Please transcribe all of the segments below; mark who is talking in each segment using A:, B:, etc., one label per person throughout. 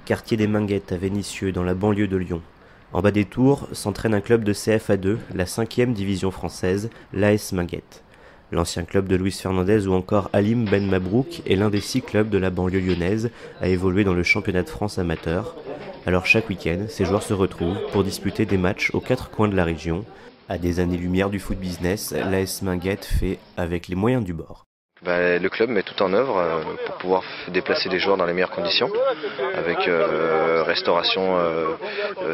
A: Quartier des Minguettes à Vénissieux, dans la banlieue de Lyon. En bas des tours s'entraîne un club de CFA2, la 5e division française, l'AS Minguettes. L'ancien club de Luis Fernandez ou encore Halim Ben Mabrouk est l'un des 6 clubs de la banlieue lyonnaise à évoluer dans le championnat de France amateur. Alors chaque week-end, ces joueurs se retrouvent pour disputer des matchs aux 4 coins de la région. À des années-lumière du foot business, l'AS Minguettes fait avec les moyens du bord.
B: Le club met tout en œuvre pour pouvoir déplacer les joueurs dans les meilleures conditions, avec restauration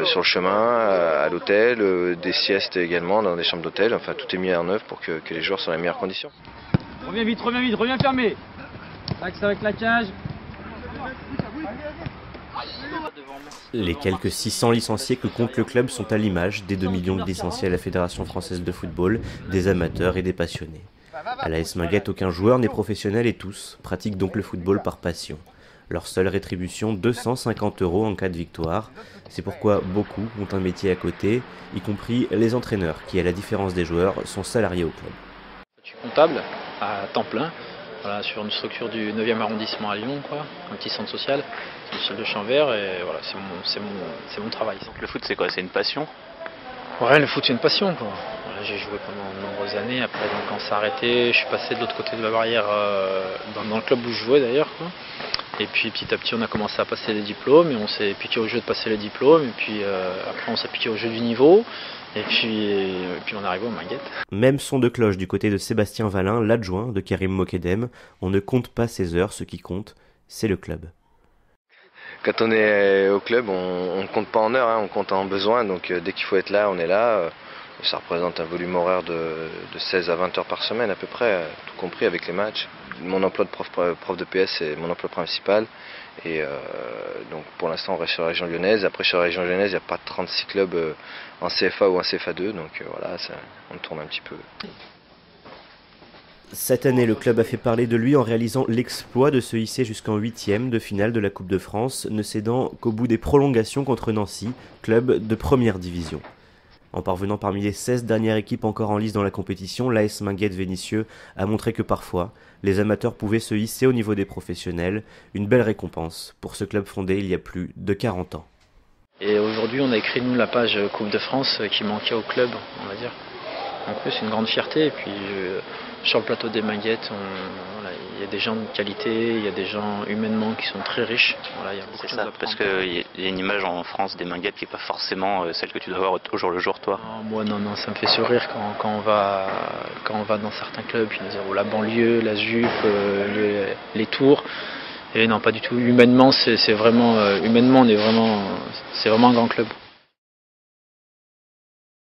B: sur le chemin, à l'hôtel, des siestes également dans des chambres d'hôtel. Enfin, tout est mis en œuvre pour que les joueurs soient dans les meilleures conditions.
C: Reviens vite, reviens fermé. Axe avec la cage.
A: Les quelques 600 licenciés que compte le club sont à l'image des 2 millions de licenciés à la Fédération française de football, des amateurs et des passionnés. À l'AS Minguettes, aucun joueur n'est professionnel et tous pratiquent donc le football par passion. Leur seule rétribution, 250 € en cas de victoire. C'est pourquoi beaucoup ont un métier à côté, y compris les entraîneurs qui, à la différence des joueurs, sont salariés au club.
D: Je suis comptable à temps plein, voilà, sur une structure du 9e arrondissement à Lyon, un petit centre social, c'est le seul de Champs-Vert et voilà, c'est mon travail.
E: Donc le foot c'est quoi? C'est une passion?
D: Ouais, le foot c'est une passion quoi. Voilà, j'ai joué pendant de nombreuses années, après donc, quand ça a arrêté, je suis passé de l'autre côté de la barrière dans le club où je jouais d'ailleurs. Et puis petit à petit on a commencé à passer les diplômes et on s'est piqué au jeu de passer les diplômes et puis après on s'est piqué au jeu du niveau et puis on est arrivé au Minguettes.
A: Même son de cloche du côté de Sébastien Valin, l'adjoint de Karim Mokedem. On ne compte pas ses heures, ce qui compte, c'est le club.
B: Quand on est au club, on ne compte pas en heures, on compte en besoin. Donc dès qu'il faut être là, on est là. Ça représente un volume horaire de 16 à 20 heures par semaine à peu près, tout compris avec les matchs. Mon emploi de prof de PS c'est mon emploi principal. Et donc pour l'instant on reste sur la région lyonnaise. Après sur la région lyonnaise, il n'y a pas 36 clubs en CFA ou en CFA2. Donc voilà, on tourne un petit peu.
A: Cette année, le club a fait parler de lui en réalisant l'exploit de se hisser jusqu'en 8e de finale de la Coupe de France, ne cédant qu'au bout des prolongations contre Nancy, club de première division. En parvenant parmi les 16 dernières équipes encore en lice dans la compétition, l'AS Minguettes Vénissieux a montré que parfois, les amateurs pouvaient se hisser au niveau des professionnels, une belle récompense pour ce club fondé il y a plus de 40 ans.
D: Et aujourd'hui, on a écrit nous la page Coupe de France qui manquait au club, on va dire. Donc c'est une grande fierté. Et puis sur le plateau des Minguettes, il y a des gens de qualité, il y a des gens humainement qui sont très riches. Voilà,
E: c'est ça, parce qu'il y a une image en France des Minguettes qui n'est pas forcément celle que tu dois avoir au jour le jour, toi.
D: Moi non, ça me fait sourire quand on va dans certains clubs, puis nous avons la banlieue, la ZUP, les tours. Et non, pas du tout. Humainement, c'est vraiment un grand club.